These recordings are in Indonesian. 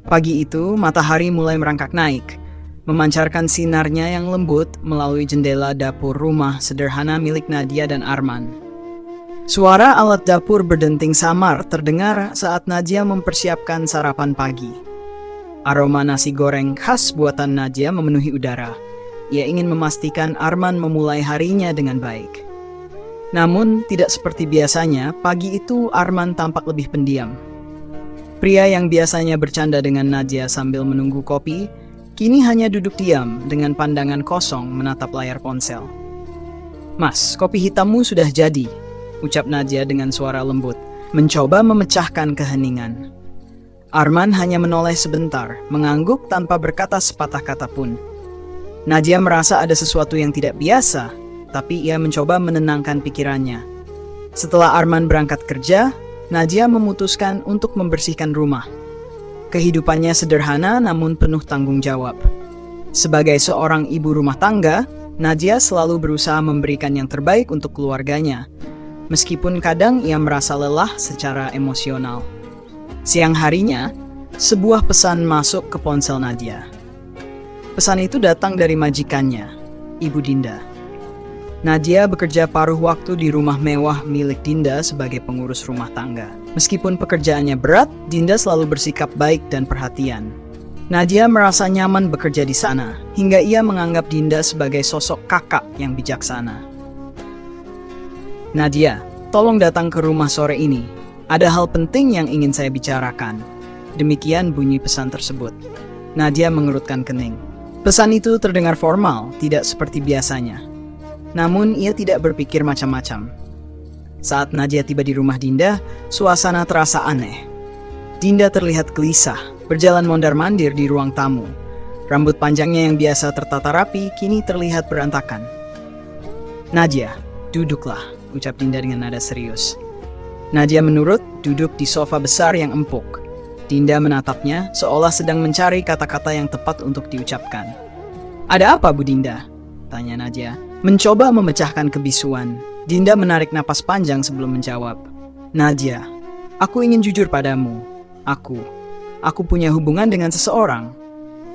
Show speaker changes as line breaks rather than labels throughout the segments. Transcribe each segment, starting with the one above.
Pagi itu, matahari mulai merangkak naik, memancarkan sinarnya yang lembut melalui jendela dapur rumah sederhana milik Nadia dan Arman. Suara alat dapur berdenting samar terdengar saat Nadia mempersiapkan sarapan pagi. Aroma nasi goreng khas buatan Nadia memenuhi udara. Ia ingin memastikan Arman memulai harinya dengan baik. Namun, tidak seperti biasanya, pagi itu Arman tampak lebih pendiam. Pria yang biasanya bercanda dengan Nadia sambil menunggu kopi, kini hanya duduk diam dengan pandangan kosong menatap layar ponsel. "Mas, kopi hitammu sudah jadi," ucap Nadia dengan suara lembut, mencoba memecahkan keheningan. Arman hanya menoleh sebentar, mengangguk tanpa berkata sepatah kata pun. Nadia merasa ada sesuatu yang tidak biasa, tapi ia mencoba menenangkan pikirannya. Setelah Arman berangkat kerja, Nadia memutuskan untuk membersihkan rumah. Kehidupannya sederhana namun penuh tanggung jawab. Sebagai seorang ibu rumah tangga, Nadia selalu berusaha memberikan yang terbaik untuk keluarganya, meskipun kadang ia merasa lelah secara emosional. Siang harinya, sebuah pesan masuk ke ponsel Nadia. Pesan itu datang dari majikannya, Ibu Dinda. Nadia bekerja paruh waktu di rumah mewah milik Dinda sebagai pengurus rumah tangga. Meskipun pekerjaannya berat, Dinda selalu bersikap baik dan perhatian. Nadia merasa nyaman bekerja di sana, hingga ia menganggap Dinda sebagai sosok kakak yang bijaksana. "Nadia, tolong datang ke rumah sore ini. Ada hal penting yang ingin saya bicarakan." Demikian bunyi pesan tersebut. Nadia mengerutkan kening. Pesan itu terdengar formal, tidak seperti biasanya. Namun ia tidak berpikir macam-macam. Saat Nadia tiba di rumah Dinda, suasana terasa aneh. Dinda terlihat gelisah, berjalan mondar-mandir di ruang tamu. Rambut panjangnya yang biasa tertata rapi, kini terlihat berantakan. "Nadia, duduklah," ucap Dinda dengan nada serius. Nadia menurut, duduk di sofa besar yang empuk. Dinda menatapnya, seolah sedang mencari kata-kata yang tepat untuk diucapkan. "Ada apa, Bu Dinda?" tanya Nadia, mencoba memecahkan kebisuan. Dinda menarik napas panjang sebelum menjawab. "Nadia, aku ingin jujur padamu. Aku punya hubungan dengan seseorang."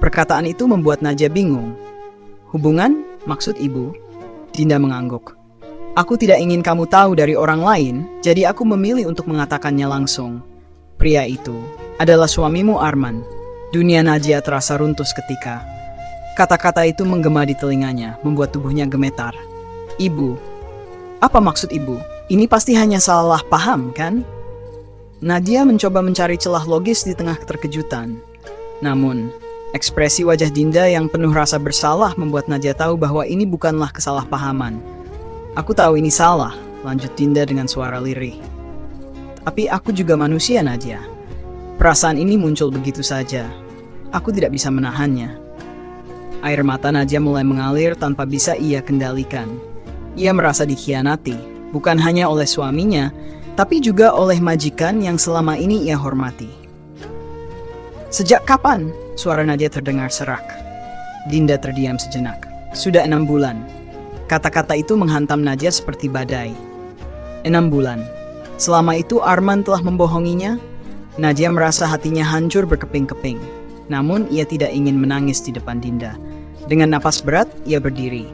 Perkataan itu membuat Nadia bingung. "Hubungan? Maksud ibu?" Dinda mengangguk. "Aku tidak ingin kamu tahu dari orang lain, jadi aku memilih untuk mengatakannya langsung. Pria itu adalah suamimu, Arman." Dunia Nadia terasa runtuh seketika. Kata-kata itu menggema di telinganya, membuat tubuhnya gemetar. "Ibu, apa maksud ibu? Ini pasti hanya salah paham, kan?" Nadia mencoba mencari celah logis di tengah keterkejutan. Namun, ekspresi wajah Dinda yang penuh rasa bersalah membuat Nadia tahu bahwa ini bukanlah kesalahpahaman. "Aku tahu ini salah," lanjut Dinda dengan suara lirih. "Tapi aku juga manusia, Nadia. Perasaan ini muncul begitu saja. Aku tidak bisa menahannya." Air mata Nadia mulai mengalir tanpa bisa ia kendalikan. Ia merasa dikhianati, bukan hanya oleh suaminya, tapi juga oleh majikan yang selama ini ia hormati. "Sejak kapan?" suara Nadia terdengar serak. Dinda terdiam sejenak. "Sudah 6 bulan. Kata-kata itu menghantam Nadia seperti badai. 6 bulan. Selama itu Arman telah membohonginya? Nadia merasa hatinya hancur berkeping-keping. Namun ia tidak ingin menangis di depan Dinda. Dengan napas berat, ia berdiri.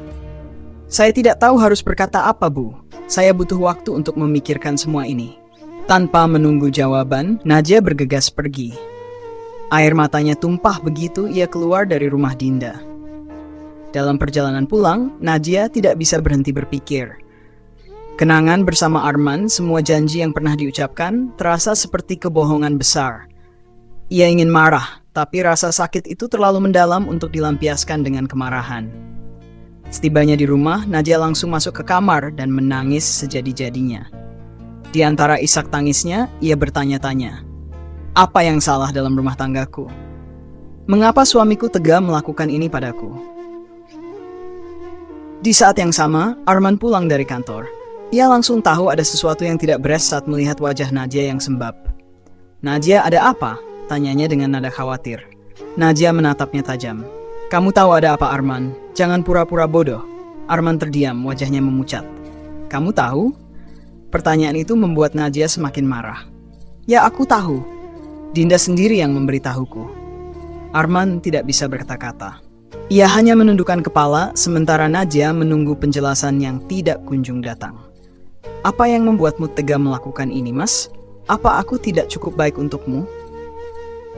"Saya tidak tahu harus berkata apa, Bu. Saya butuh waktu untuk memikirkan semua ini." Tanpa menunggu jawaban, Nadia bergegas pergi. Air matanya tumpah begitu ia keluar dari rumah Dinda. Dalam perjalanan pulang, Nadia tidak bisa berhenti berpikir. Kenangan bersama Arman, semua janji yang pernah diucapkan, terasa seperti kebohongan besar. Ia ingin marah, tapi rasa sakit itu terlalu mendalam untuk dilampiaskan dengan kemarahan. Setibanya di rumah, Nadia langsung masuk ke kamar dan menangis sejadi-jadinya. Di antara isak tangisnya, ia bertanya-tanya, "Apa yang salah dalam rumah tanggaku? Mengapa suamiku tega melakukan ini padaku?" Di saat yang sama, Arman pulang dari kantor. Ia langsung tahu ada sesuatu yang tidak beres saat melihat wajah Nadia yang sembab. "Nadia, ada apa?" tanyanya dengan nada khawatir. Nadia menatapnya tajam. "Kamu tahu ada apa, Arman? Jangan pura-pura bodoh." Arman terdiam, wajahnya memucat. "Kamu tahu?" Pertanyaan itu membuat Nadia semakin marah. "Ya, aku tahu. Dinda sendiri yang memberitahuku." Arman tidak bisa berkata-kata. Ia hanya menundukkan kepala, sementara Nadia menunggu penjelasan yang tidak kunjung datang. Apa yang membuatmu tega melakukan ini, Mas? Apa aku tidak cukup baik untukmu?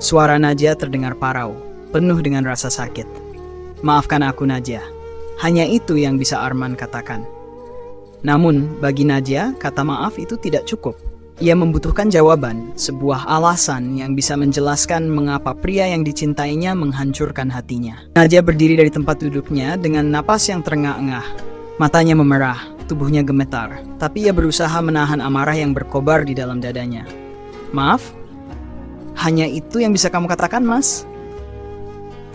Suara Nadia terdengar parau, penuh dengan rasa sakit. Maafkan aku, Nadia. Hanya itu yang bisa Arman katakan. Namun, bagi Nadia, kata maaf itu tidak cukup. Ia membutuhkan jawaban, sebuah alasan yang bisa menjelaskan mengapa pria yang dicintainya menghancurkan hatinya. Nadia berdiri dari tempat duduknya dengan napas yang terengah-engah. Matanya memerah, tubuhnya gemetar, tapi ia berusaha menahan amarah yang berkobar di dalam dadanya. Maaf? Hanya itu yang bisa kamu katakan, Mas?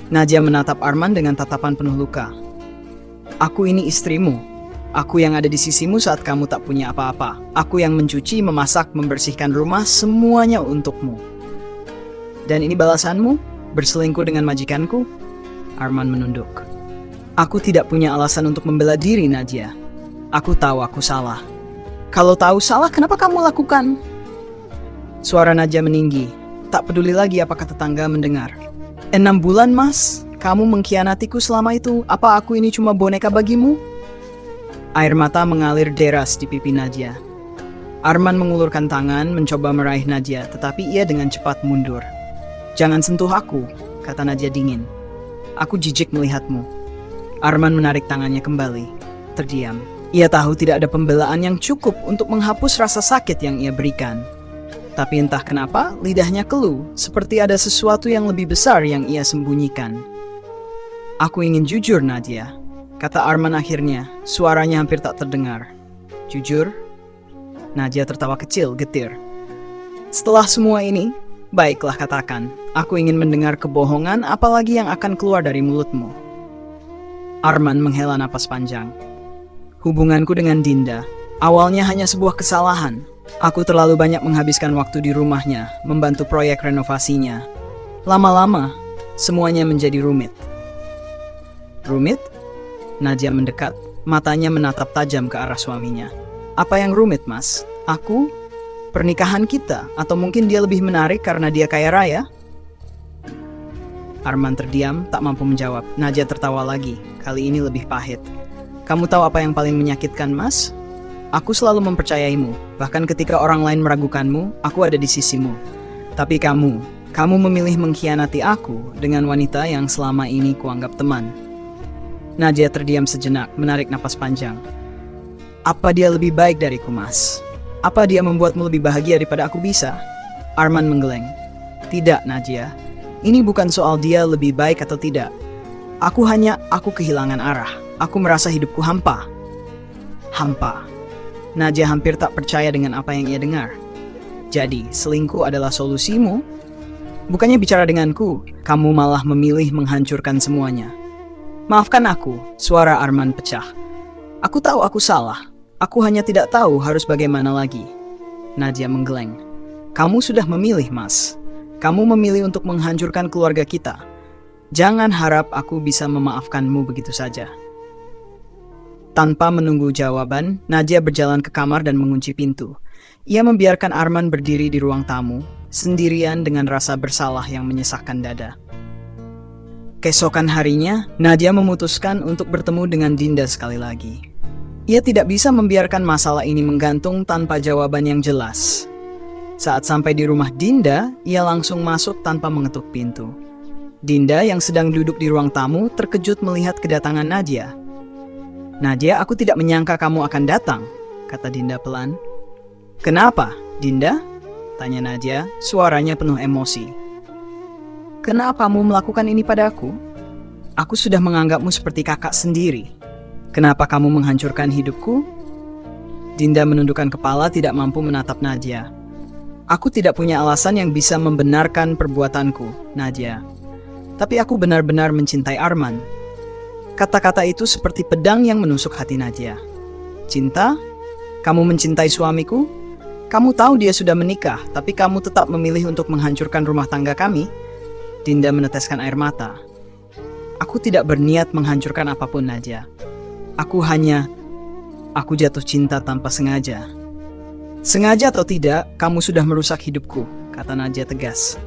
Nadia menatap Arman dengan tatapan penuh luka. Aku ini istrimu. Aku yang ada di sisimu saat kamu tak punya apa-apa. Aku yang mencuci, memasak, membersihkan rumah, semuanya untukmu. Dan ini balasanmu? Berselingkuh dengan majikanku? Arman menunduk. Aku tidak punya alasan untuk membela diri, Nadia. Aku tahu aku salah. Kalau tahu salah, kenapa kamu lakukan? Suara Nadia meninggi. Tak peduli lagi apakah tetangga mendengar. 6 bulan, Mas. Kamu mengkhianatiku selama itu. Apa aku ini cuma boneka bagimu? Air mata mengalir deras di pipi Nadia. Arman mengulurkan tangan mencoba meraih Nadia, tetapi ia dengan cepat mundur. Jangan sentuh aku, kata Nadia dingin. Aku jijik melihatmu. Arman menarik tangannya kembali. Terdiam. Ia tahu tidak ada pembelaan yang cukup untuk menghapus rasa sakit yang ia berikan. Tapi entah kenapa, lidahnya keluh, seperti ada sesuatu yang lebih besar yang ia sembunyikan. Aku ingin jujur, Nadia, kata Arman akhirnya, suaranya hampir tak terdengar. Jujur? Nadia tertawa kecil, getir. Setelah semua ini, baiklah katakan, aku ingin mendengar kebohongan apalagi yang akan keluar dari mulutmu. Arman menghela napas panjang. Hubunganku dengan Dinda, awalnya hanya sebuah kesalahan. Aku terlalu banyak menghabiskan waktu di rumahnya, membantu proyek renovasinya. Lama-lama, semuanya menjadi rumit. Rumit? Nadia mendekat, matanya menatap tajam ke arah suaminya. Apa yang rumit, Mas? Aku? Pernikahan kita? Atau mungkin dia lebih menarik karena dia kaya raya? Arman terdiam, tak mampu menjawab. Nadia tertawa lagi, kali ini lebih pahit. Kamu tahu apa yang paling menyakitkan, Mas? Aku selalu mempercayaimu, bahkan ketika orang lain meragukanmu, aku ada di sisimu. Tapi kamu memilih mengkhianati aku dengan wanita yang selama ini kuanggap teman. Nadia terdiam sejenak, menarik napas panjang. Apa dia lebih baik dariku, Mas? Apa dia membuatmu lebih bahagia daripada aku bisa? Arman menggeleng. Tidak, Nadia. Ini bukan soal dia lebih baik atau tidak. Aku kehilangan arah. Aku merasa hidupku hampa. Hampa. Nadia hampir tak percaya dengan apa yang ia dengar. Jadi, selingkuh adalah solusimu? Bukannya bicara denganku, kamu malah memilih menghancurkan semuanya. Maafkan aku, suara Arman pecah. Aku tahu aku salah. Aku hanya tidak tahu harus bagaimana lagi. Nadia menggeleng. Kamu sudah memilih, Mas. Kamu memilih untuk menghancurkan keluarga kita. Jangan harap aku bisa memaafkanmu begitu saja. Tanpa menunggu jawaban, Nadia berjalan ke kamar dan mengunci pintu. Ia membiarkan Arman berdiri di ruang tamu, sendirian dengan rasa bersalah yang menyesakkan dada. Keesokan harinya, Nadia memutuskan untuk bertemu dengan Dinda sekali lagi. Ia tidak bisa membiarkan masalah ini menggantung tanpa jawaban yang jelas. Saat sampai di rumah Dinda, ia langsung masuk tanpa mengetuk pintu. Dinda yang sedang duduk di ruang tamu terkejut melihat kedatangan Nadia. Nadia, aku tidak menyangka kamu akan datang, kata Dinda pelan. Kenapa, Dinda? Tanya Nadia, suaranya penuh emosi. Kenapa kamu melakukan ini padaku? Aku sudah menganggapmu seperti kakak sendiri. Kenapa kamu menghancurkan hidupku? Dinda menundukkan kepala tidak mampu menatap Nadia. Aku tidak punya alasan yang bisa membenarkan perbuatanku, Nadia. Tapi aku benar-benar mencintai Arman. Kata-kata itu seperti pedang yang menusuk hati Nadia. Cinta? Kamu mencintai suamiku? Kamu tahu dia sudah menikah, tapi kamu tetap memilih untuk menghancurkan rumah tangga kami? Dinda meneteskan air mata. Aku tidak berniat menghancurkan apapun, Nadia. Aku jatuh cinta tanpa sengaja. Sengaja atau tidak, kamu sudah merusak hidupku, kata Nadia tegas.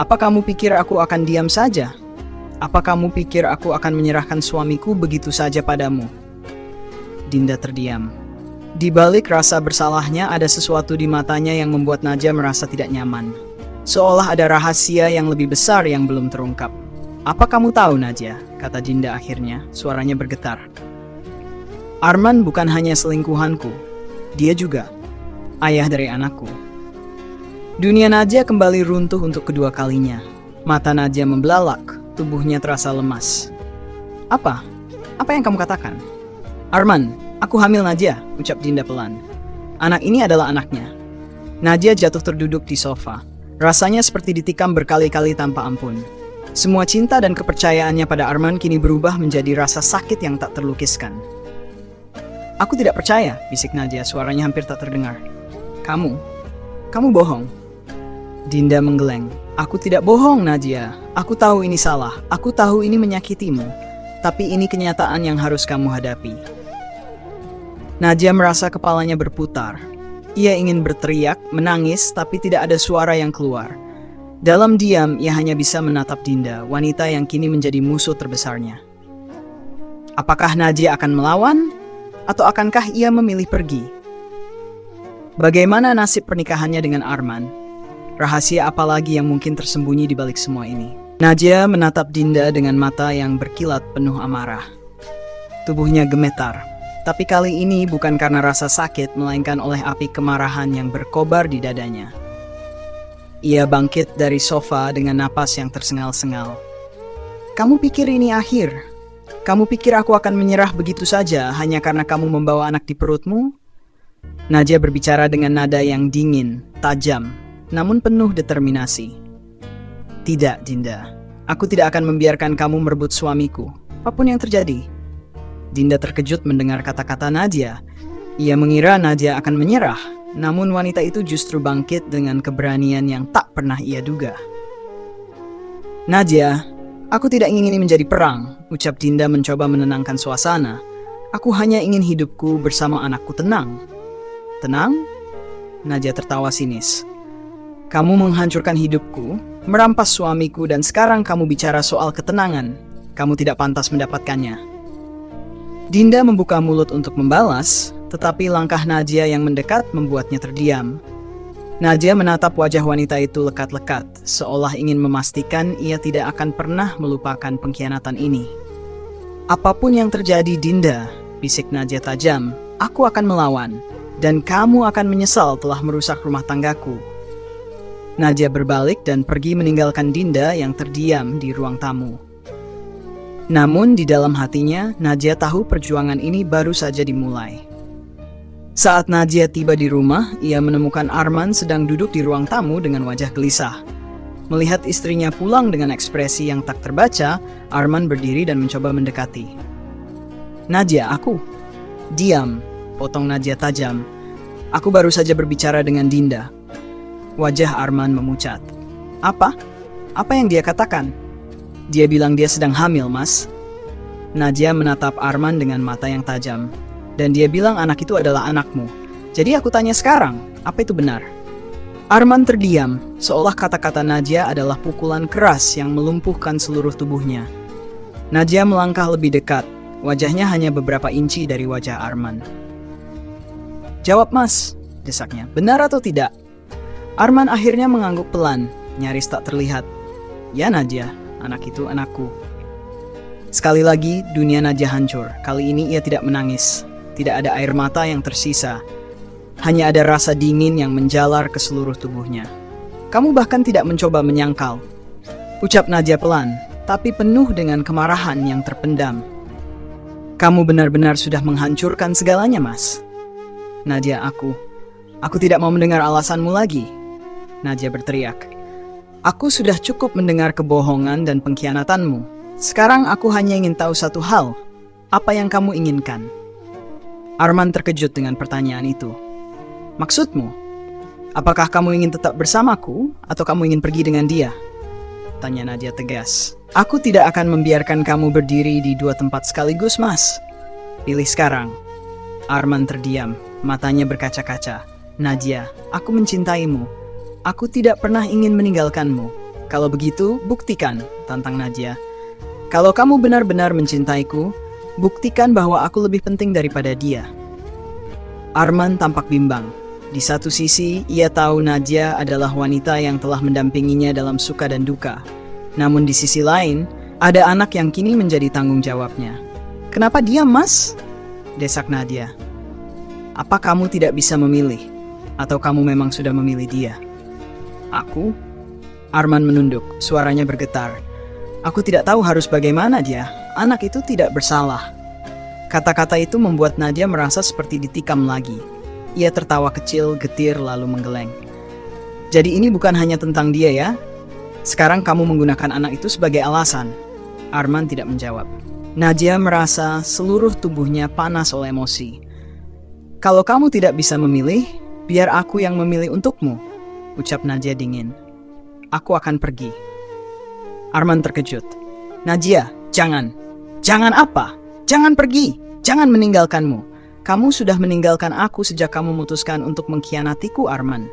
Apa kamu pikir aku akan diam saja? Apa kamu pikir aku akan menyerahkan suamiku begitu saja padamu? Dinda terdiam. Di balik rasa bersalahnya ada sesuatu di matanya yang membuat Nadia merasa tidak nyaman. Seolah ada rahasia yang lebih besar yang belum terungkap. Apa kamu tahu, Nadia? Kata Dinda akhirnya, suaranya bergetar. Arman bukan hanya selingkuhanku, dia juga ayah dari anakku. Dunia Nadia kembali runtuh untuk kedua kalinya. Mata Nadia membelalak, tubuhnya terasa lemas. Apa? Apa yang kamu katakan? Arman, aku hamil Nadia, ucap Dinda pelan. Anak ini adalah anaknya. Nadia jatuh terduduk di sofa. Rasanya seperti ditikam berkali-kali tanpa ampun. Semua cinta dan kepercayaannya pada Arman kini berubah menjadi rasa sakit yang tak terlukiskan. Aku tidak percaya, bisik Nadia, suaranya hampir tak terdengar. Kamu bohong. Dinda menggeleng. Aku tidak bohong, Nadia. Aku tahu ini salah. Aku tahu ini menyakitimu. Tapi ini kenyataan yang harus kamu hadapi. Nadia merasa kepalanya berputar. Ia ingin berteriak, menangis, tapi tidak ada suara yang keluar. Dalam diam, ia hanya bisa menatap Dinda, wanita yang kini menjadi musuh terbesarnya. Apakah Nadia akan melawan? Atau akankah ia memilih pergi? Bagaimana nasib pernikahannya dengan Arman? Rahasia apa lagi yang mungkin tersembunyi di balik semua ini? Nadia menatap Dinda dengan mata yang berkilat penuh amarah. Tubuhnya gemetar, tapi kali ini bukan karena rasa sakit, melainkan oleh api kemarahan yang berkobar di dadanya. Ia bangkit dari sofa dengan napas yang tersengal-sengal. Kamu pikir ini akhir? Kamu pikir aku akan menyerah begitu saja hanya karena kamu membawa anak di perutmu? Nadia berbicara dengan nada yang dingin, tajam, namun penuh determinasi. Tidak, Dinda. Aku tidak akan membiarkan kamu merebut suamiku, apapun yang terjadi. Dinda terkejut mendengar kata-kata Nadia. Ia mengira Nadia akan menyerah, namun wanita itu justru bangkit dengan keberanian yang tak pernah ia duga. Nadia, aku tidak ingin ini menjadi perang, ucap Dinda mencoba menenangkan suasana. Aku hanya ingin hidupku bersama anakku tenang. Tenang? Nadia tertawa sinis. Kamu menghancurkan hidupku, merampas suamiku, dan sekarang kamu bicara soal ketenangan. Kamu tidak pantas mendapatkannya. Dinda membuka mulut untuk membalas, tetapi langkah Nadia yang mendekat membuatnya terdiam. Nadia menatap wajah wanita itu lekat-lekat, seolah ingin memastikan ia tidak akan pernah melupakan pengkhianatan ini. Apapun yang terjadi, Dinda, bisik Nadia tajam, aku akan melawan, dan kamu akan menyesal telah merusak rumah tanggaku. Nadia berbalik dan pergi meninggalkan Dinda yang terdiam di ruang tamu. Namun di dalam hatinya, Nadia tahu perjuangan ini baru saja dimulai. Saat Nadia tiba di rumah, ia menemukan Arman sedang duduk di ruang tamu dengan wajah gelisah. Melihat istrinya pulang dengan ekspresi yang tak terbaca, Arman berdiri dan mencoba mendekati. Nadia, aku. Diam, potong Nadia tajam. Aku baru saja berbicara dengan Dinda. Wajah Arman memucat. Apa? Apa yang dia katakan? Dia bilang dia sedang hamil, Mas. Nadia menatap Arman dengan mata yang tajam. Dan dia bilang anak itu adalah anakmu. Jadi aku tanya sekarang, apa itu benar? Arman terdiam, seolah kata-kata Nadia adalah pukulan keras yang melumpuhkan seluruh tubuhnya. Nadia melangkah lebih dekat, wajahnya hanya beberapa inci dari wajah Arman. Jawab, Mas, desaknya. Benar atau tidak? Arman akhirnya mengangguk pelan, nyaris tak terlihat. Ya Nadia, anak itu anakku. Sekali lagi, dunia Nadia hancur. Kali ini ia tidak menangis. Tidak ada air mata yang tersisa. Hanya ada rasa dingin yang menjalar ke seluruh tubuhnya. Kamu bahkan tidak mencoba menyangkal. Ucap Nadia pelan, tapi penuh dengan kemarahan yang terpendam. Kamu benar-benar sudah menghancurkan segalanya, Mas. Nadia, aku tidak mau mendengar alasanmu lagi. Nadia berteriak. Aku sudah cukup mendengar kebohongan dan pengkhianatanmu. Sekarang aku hanya ingin tahu satu hal. Apa yang kamu inginkan? Arman terkejut dengan pertanyaan itu. Maksudmu? Apakah kamu ingin tetap bersamaku atau kamu ingin pergi dengan dia? Tanya Nadia tegas. Aku tidak akan membiarkan kamu berdiri di dua tempat sekaligus, Mas. Pilih sekarang. Arman terdiam, matanya berkaca-kaca. Nadia, aku mencintaimu. Aku tidak pernah ingin meninggalkanmu. Kalau begitu, buktikan, tantang Nadia. Kalau kamu benar-benar mencintaiku, buktikan bahwa aku lebih penting daripada dia. Arman tampak bimbang. Di satu sisi, ia tahu Nadia adalah wanita yang telah mendampinginya dalam suka dan duka. Namun di sisi lain, ada anak yang kini menjadi tanggung jawabnya. Kenapa diam, Mas? Desak Nadia. Apa kamu tidak bisa memilih? Atau kamu memang sudah memilih dia? Aku? Arman menunduk, suaranya bergetar. Aku tidak tahu harus bagaimana dia. Anak itu tidak bersalah. Kata-kata itu membuat Nadia merasa seperti ditikam lagi. Ia tertawa kecil, getir, lalu menggeleng. Jadi ini bukan hanya tentang dia ya? Sekarang kamu menggunakan anak itu sebagai alasan. Arman tidak menjawab. Nadia merasa seluruh tubuhnya panas oleh emosi. Kalau kamu tidak bisa memilih, biar aku yang memilih untukmu, ucap Nadia dingin. Aku akan pergi. Arman terkejut. Nadia, jangan. Jangan apa? Jangan pergi. Jangan meninggalkanmu. Kamu sudah meninggalkan aku sejak kamu memutuskan untuk mengkhianatiku, Arman.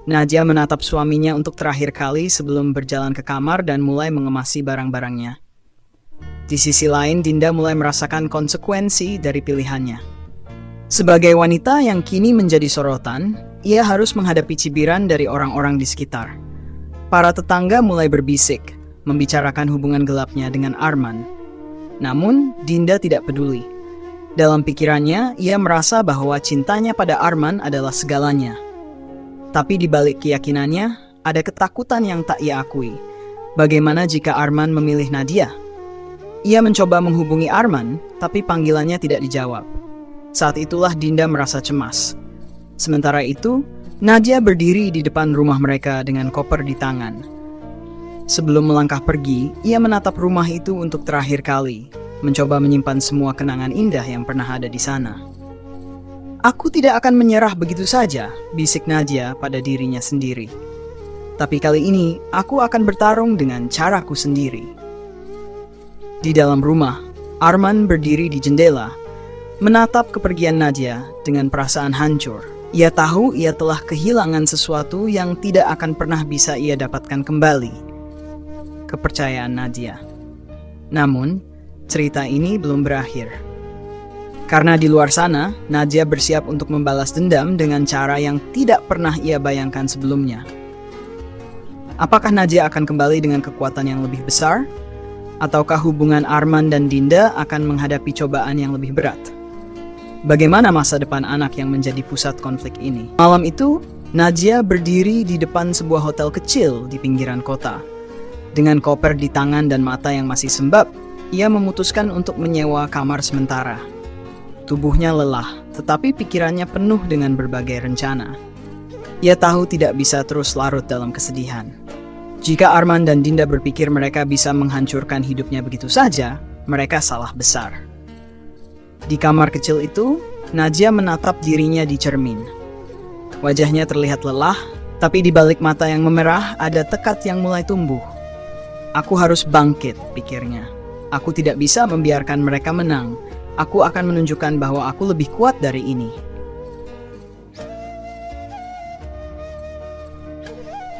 Nadia menatap suaminya untuk terakhir kali sebelum berjalan ke kamar dan mulai mengemasi barang-barangnya. Di sisi lain, Dinda mulai merasakan konsekuensi dari pilihannya. Sebagai wanita yang kini menjadi sorotan, ia harus menghadapi cibiran dari orang-orang di sekitar. Para tetangga mulai berbisik, membicarakan hubungan gelapnya dengan Arman. Namun, Dinda tidak peduli. Dalam pikirannya, ia merasa bahwa cintanya pada Arman adalah segalanya. Tapi di balik keyakinannya, ada ketakutan yang tak ia akui. Bagaimana jika Arman memilih Nadia? Ia mencoba menghubungi Arman, tapi panggilannya tidak dijawab. Saat itulah Dinda merasa cemas. Sementara itu, Nadia berdiri di depan rumah mereka dengan koper di tangan. Sebelum melangkah pergi, ia menatap rumah itu untuk terakhir kali, mencoba menyimpan semua kenangan indah yang pernah ada di sana. Aku tidak akan menyerah begitu saja, bisik Nadia pada dirinya sendiri. Tapi kali ini, aku akan bertarung dengan caraku sendiri. Di dalam rumah, Arman berdiri di jendela, menatap kepergian Nadia dengan perasaan hancur. Ia tahu ia telah kehilangan sesuatu yang tidak akan pernah bisa ia dapatkan kembali. Kepercayaan Nadia. Namun, cerita ini belum berakhir. Karena di luar sana, Nadia bersiap untuk membalas dendam dengan cara yang tidak pernah ia bayangkan sebelumnya. Apakah Nadia akan kembali dengan kekuatan yang lebih besar? Ataukah hubungan Arman dan Dinda akan menghadapi cobaan yang lebih berat? Bagaimana masa depan anak yang menjadi pusat konflik ini? Malam itu, Nadia berdiri di depan sebuah hotel kecil di pinggiran kota. Dengan koper di tangan dan mata yang masih sembab, ia memutuskan untuk menyewa kamar sementara. Tubuhnya lelah, tetapi pikirannya penuh dengan berbagai rencana. Ia tahu tidak bisa terus larut dalam kesedihan. Jika Arman dan Dinda berpikir mereka bisa menghancurkan hidupnya begitu saja, mereka salah besar. Di kamar kecil itu, Nadia menatap dirinya di cermin. Wajahnya terlihat lelah, tapi di balik mata yang memerah ada tekad yang mulai tumbuh. Aku harus bangkit, pikirnya. Aku tidak bisa membiarkan mereka menang. Aku akan menunjukkan bahwa aku lebih kuat dari ini.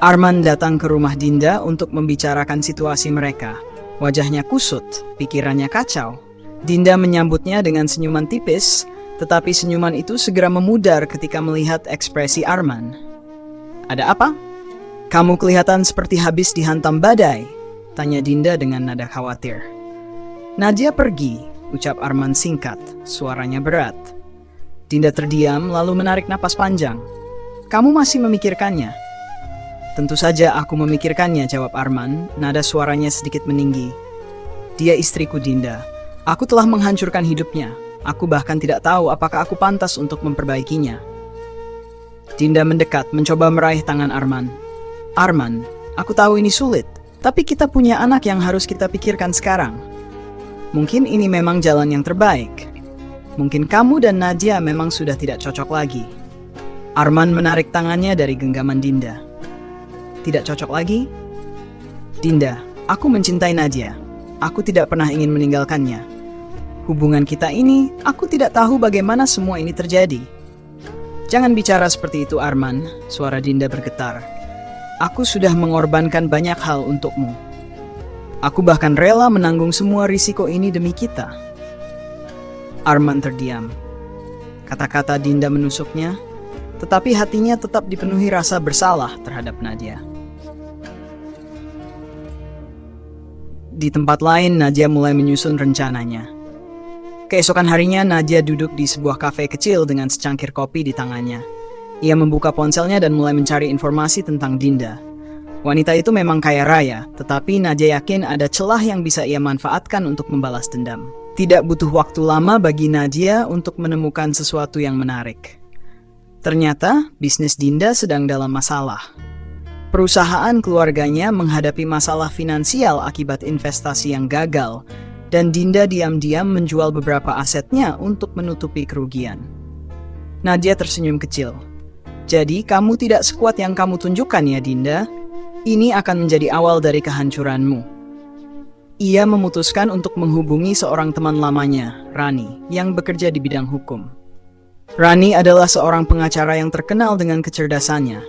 Arman datang ke rumah Dinda untuk membicarakan situasi mereka. Wajahnya kusut, pikirannya kacau. Dinda menyambutnya dengan senyuman tipis, tetapi senyuman itu segera memudar ketika melihat ekspresi Arman. Ada apa? Kamu kelihatan seperti habis dihantam badai, tanya Dinda dengan nada khawatir. Nadia pergi, ucap Arman singkat, suaranya berat. Dinda terdiam lalu menarik napas panjang. Kamu masih memikirkannya? Tentu saja aku memikirkannya, jawab Arman, nada suaranya sedikit meninggi. Dia istriku, Dinda. Aku telah menghancurkan hidupnya. Aku bahkan tidak tahu apakah aku pantas untuk memperbaikinya. Dinda mendekat, mencoba meraih tangan Arman. Arman, aku tahu ini sulit, tapi kita punya anak yang harus kita pikirkan sekarang. Mungkin ini memang jalan yang terbaik. Mungkin kamu dan Nadia memang sudah tidak cocok lagi. Arman menarik tangannya dari genggaman Dinda. Tidak cocok lagi? Dinda, aku mencintai Nadia. Aku tidak pernah ingin meninggalkannya. Hubungan kita ini, aku tidak tahu bagaimana semua ini terjadi. Jangan bicara seperti itu, Arman, suara Dinda bergetar. Aku sudah mengorbankan banyak hal untukmu. Aku bahkan rela menanggung semua risiko ini demi kita. Arman terdiam. Kata-kata Dinda menusuknya, tetapi hatinya tetap dipenuhi rasa bersalah terhadap Nadia. Di tempat lain, Nadia mulai menyusun rencananya. Keesokan harinya, Nadia duduk di sebuah kafe kecil dengan secangkir kopi di tangannya. Ia membuka ponselnya dan mulai mencari informasi tentang Dinda. Wanita itu memang kaya raya, tetapi Nadia yakin ada celah yang bisa ia manfaatkan untuk membalas dendam. Tidak butuh waktu lama bagi Nadia untuk menemukan sesuatu yang menarik. Ternyata, bisnis Dinda sedang dalam masalah. Perusahaan keluarganya menghadapi masalah finansial akibat investasi yang gagal, dan Dinda diam-diam menjual beberapa asetnya untuk menutupi kerugian. Nadia tersenyum kecil. Jadi, kamu tidak sekuat yang kamu tunjukkan ya, Dinda? Ini akan menjadi awal dari kehancuranmu. Ia memutuskan untuk menghubungi seorang teman lamanya, Rani, yang bekerja di bidang hukum. Rani adalah seorang pengacara yang terkenal dengan kecerdasannya.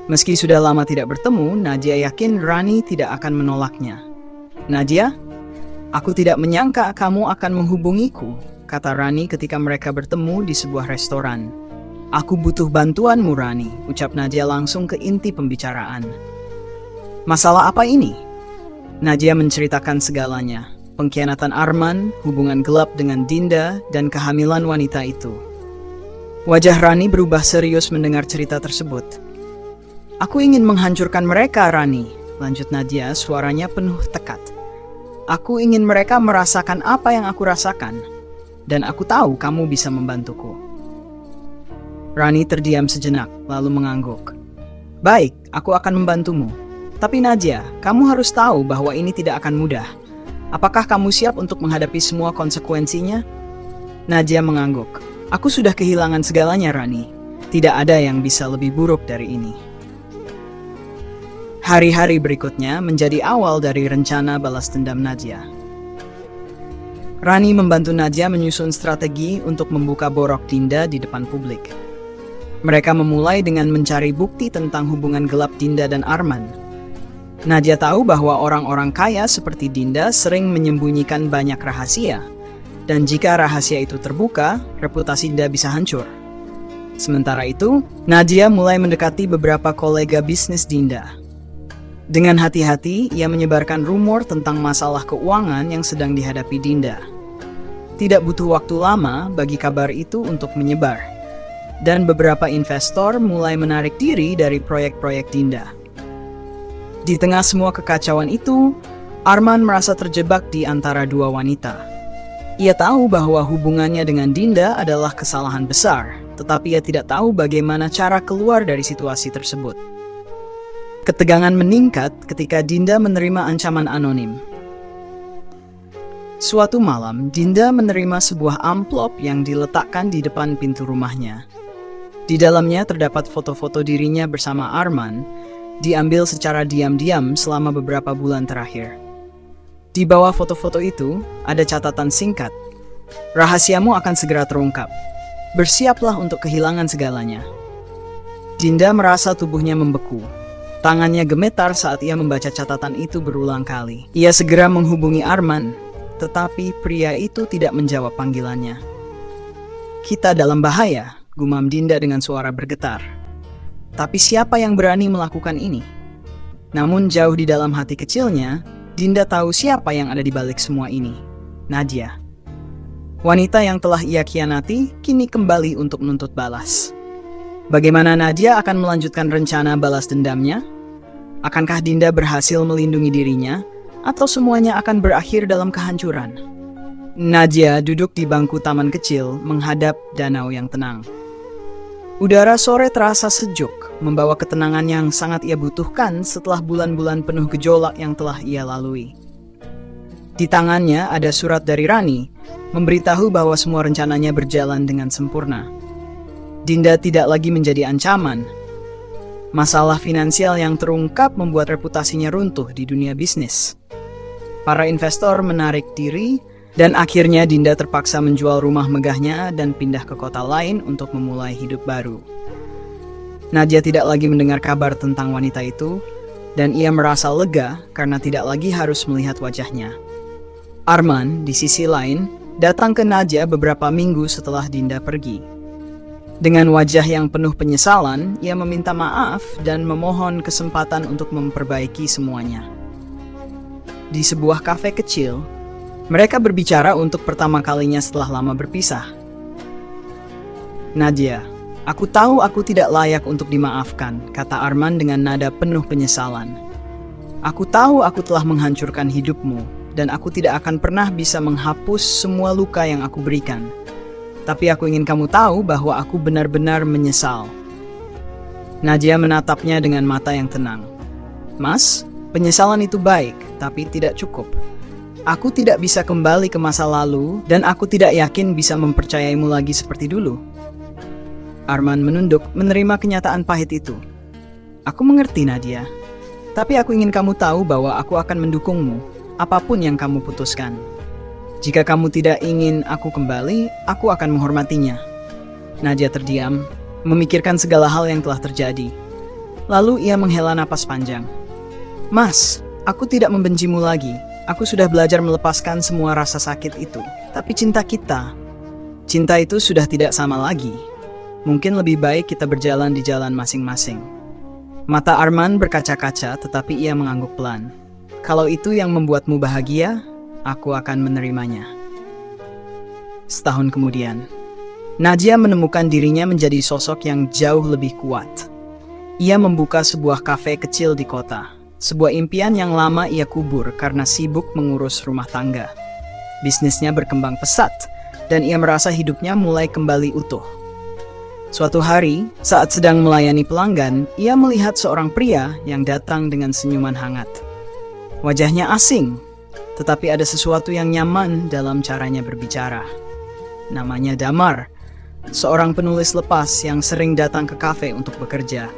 Meski sudah lama tidak bertemu, Nadia yakin Rani tidak akan menolaknya. Nadia, aku tidak menyangka kamu akan menghubungiku, kata Rani ketika mereka bertemu di sebuah restoran. Aku butuh bantuanmu, Rani, ucap Nadia langsung ke inti pembicaraan. Masalah apa ini? Nadia menceritakan segalanya. Pengkhianatan Arman, hubungan gelap dengan Dinda, dan kehamilan wanita itu. Wajah Rani berubah serius mendengar cerita tersebut. Aku ingin menghancurkan mereka, Rani, lanjut Nadia, suaranya penuh tekad. Aku ingin mereka merasakan apa yang aku rasakan, dan aku tahu kamu bisa membantuku. Rani terdiam sejenak, lalu mengangguk. Baik, aku akan membantumu. Tapi Nadia, kamu harus tahu bahwa ini tidak akan mudah. Apakah kamu siap untuk menghadapi semua konsekuensinya? Nadia mengangguk. Aku sudah kehilangan segalanya, Rani. Tidak ada yang bisa lebih buruk dari ini. Hari-hari berikutnya menjadi awal dari rencana balas dendam Nadia. Rani membantu Nadia menyusun strategi untuk membuka borok Dinda di depan publik. Mereka memulai dengan mencari bukti tentang hubungan gelap Dinda dan Arman. Nadia tahu bahwa orang-orang kaya seperti Dinda sering menyembunyikan banyak rahasia, dan jika rahasia itu terbuka, reputasi Dinda bisa hancur. Sementara itu, Nadia mulai mendekati beberapa kolega bisnis Dinda. Dengan hati-hati, ia menyebarkan rumor tentang masalah keuangan yang sedang dihadapi Dinda. Tidak butuh waktu lama bagi kabar itu untuk menyebar, dan beberapa investor mulai menarik diri dari proyek-proyek Dinda. Di tengah semua kekacauan itu, Arman merasa terjebak di antara dua wanita. Ia tahu bahwa hubungannya dengan Dinda adalah kesalahan besar, tetapi ia tidak tahu bagaimana cara keluar dari situasi tersebut. Ketegangan meningkat ketika Dinda menerima ancaman anonim. Suatu malam, Dinda menerima sebuah amplop yang diletakkan di depan pintu rumahnya. Di dalamnya terdapat foto-foto dirinya bersama Arman, diambil secara diam-diam selama beberapa bulan terakhir. Di bawah foto-foto itu, ada catatan singkat. Rahasiamu akan segera terungkap. Bersiaplah untuk kehilangan segalanya. Dinda merasa tubuhnya membeku. Tangannya gemetar saat ia membaca catatan itu berulang kali. Ia segera menghubungi Arman, tetapi pria itu tidak menjawab panggilannya. Kita dalam bahaya, gumam Dinda dengan suara bergetar. Tapi siapa yang berani melakukan ini? Namun jauh di dalam hati kecilnya, Dinda tahu siapa yang ada di balik semua ini. Nadia. Wanita yang telah ia khianati, kini kembali untuk menuntut balas. Bagaimana Nadia akan melanjutkan rencana balas dendamnya? Akankah Dinda berhasil melindungi dirinya, atau semuanya akan berakhir dalam kehancuran? Nadia duduk di bangku taman kecil menghadap danau yang tenang. Udara sore terasa sejuk, membawa ketenangan yang sangat ia butuhkan setelah bulan-bulan penuh gejolak yang telah ia lalui. Di tangannya ada surat dari Rani, memberitahu bahwa semua rencananya berjalan dengan sempurna. Dinda tidak lagi menjadi ancaman. Masalah finansial yang terungkap membuat reputasinya runtuh di dunia bisnis. Para investor menarik diri, dan akhirnya Dinda terpaksa menjual rumah megahnya dan pindah ke kota lain untuk memulai hidup baru. Nadia tidak lagi mendengar kabar tentang wanita itu, dan ia merasa lega karena tidak lagi harus melihat wajahnya. Arman, di sisi lain, datang ke Nadia beberapa minggu setelah Dinda pergi. Dengan wajah yang penuh penyesalan, ia meminta maaf dan memohon kesempatan untuk memperbaiki semuanya. Di sebuah kafe kecil, mereka berbicara untuk pertama kalinya setelah lama berpisah. "Nadia, aku tahu aku tidak layak untuk dimaafkan," kata Arman dengan nada penuh penyesalan. "Aku tahu aku telah menghancurkan hidupmu, dan aku tidak akan pernah bisa menghapus semua luka yang aku berikan. Tapi aku ingin kamu tahu bahwa aku benar-benar menyesal." Nadia menatapnya dengan mata yang tenang. "Mas, penyesalan itu baik, tapi tidak cukup. Aku tidak bisa kembali ke masa lalu, dan aku tidak yakin bisa mempercayaimu lagi seperti dulu." Arman menunduk menerima kenyataan pahit itu. "Aku mengerti, Nadia. Tapi aku ingin kamu tahu bahwa aku akan mendukungmu, apapun yang kamu putuskan. Jika kamu tidak ingin aku kembali, aku akan menghormatinya." Nadia terdiam, memikirkan segala hal yang telah terjadi. Lalu ia menghela napas panjang. "Mas, aku tidak membencimu lagi. Aku sudah belajar melepaskan semua rasa sakit itu. Tapi cinta itu sudah tidak sama lagi. Mungkin lebih baik kita berjalan di jalan masing-masing." Mata Arman berkaca-kaca, tetapi ia mengangguk pelan. "Kalau itu yang membuatmu bahagia, aku akan menerimanya." Setahun kemudian, Nadia menemukan dirinya menjadi sosok yang jauh lebih kuat. Ia membuka sebuah kafe kecil di kota. Sebuah impian yang lama ia kubur karena sibuk mengurus rumah tangga. Bisnisnya berkembang pesat, dan ia merasa hidupnya mulai kembali utuh. Suatu hari, saat sedang melayani pelanggan, ia melihat seorang pria yang datang dengan senyuman hangat. Wajahnya asing, tetapi ada sesuatu yang nyaman dalam caranya berbicara. Namanya Damar, seorang penulis lepas yang sering datang ke kafe untuk bekerja.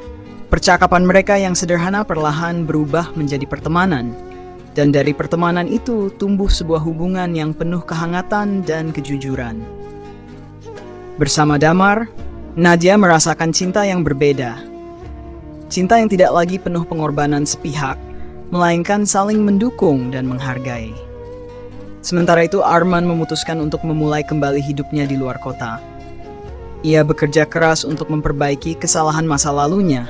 Percakapan mereka yang sederhana perlahan berubah menjadi pertemanan, dan dari pertemanan itu tumbuh sebuah hubungan yang penuh kehangatan dan kejujuran. Bersama Damar, Nadia merasakan cinta yang berbeda. Cinta yang tidak lagi penuh pengorbanan sepihak, melainkan saling mendukung dan menghargai. Sementara itu, Arman memutuskan untuk memulai kembali hidupnya di luar kota. Ia bekerja keras untuk memperbaiki kesalahan masa lalunya,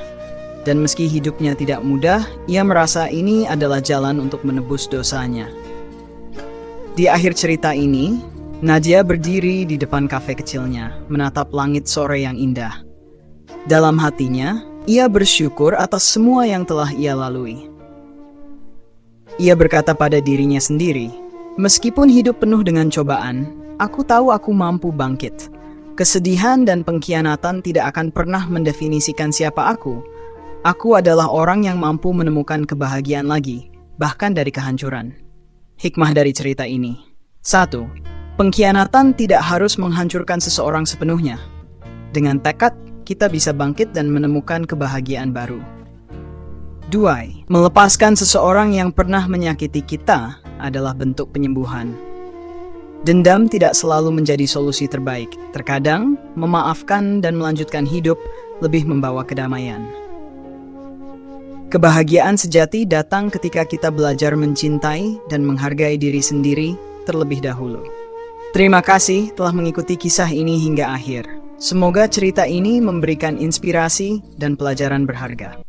dan meski hidupnya tidak mudah, ia merasa ini adalah jalan untuk menebus dosanya. Di akhir cerita ini, Nadia berdiri di depan kafe kecilnya, menatap langit sore yang indah. Dalam hatinya, ia bersyukur atas semua yang telah ia lalui. Ia berkata pada dirinya sendiri, "Meskipun hidup penuh dengan cobaan, aku tahu aku mampu bangkit. Kesedihan dan pengkhianatan tidak akan pernah mendefinisikan siapa aku. Aku adalah orang yang mampu menemukan kebahagiaan lagi, bahkan dari kehancuran." Hikmah dari cerita ini. 1. Pengkhianatan tidak harus menghancurkan seseorang sepenuhnya. Dengan tekad, kita bisa bangkit dan menemukan kebahagiaan baru. 2. Melepaskan seseorang yang pernah menyakiti kita adalah bentuk penyembuhan. Dendam tidak selalu menjadi solusi terbaik. Terkadang, memaafkan dan melanjutkan hidup lebih membawa kedamaian. Kebahagiaan sejati datang ketika kita belajar mencintai dan menghargai diri sendiri terlebih dahulu. Terima kasih telah mengikuti kisah ini hingga akhir. Semoga cerita ini memberikan inspirasi dan pelajaran berharga.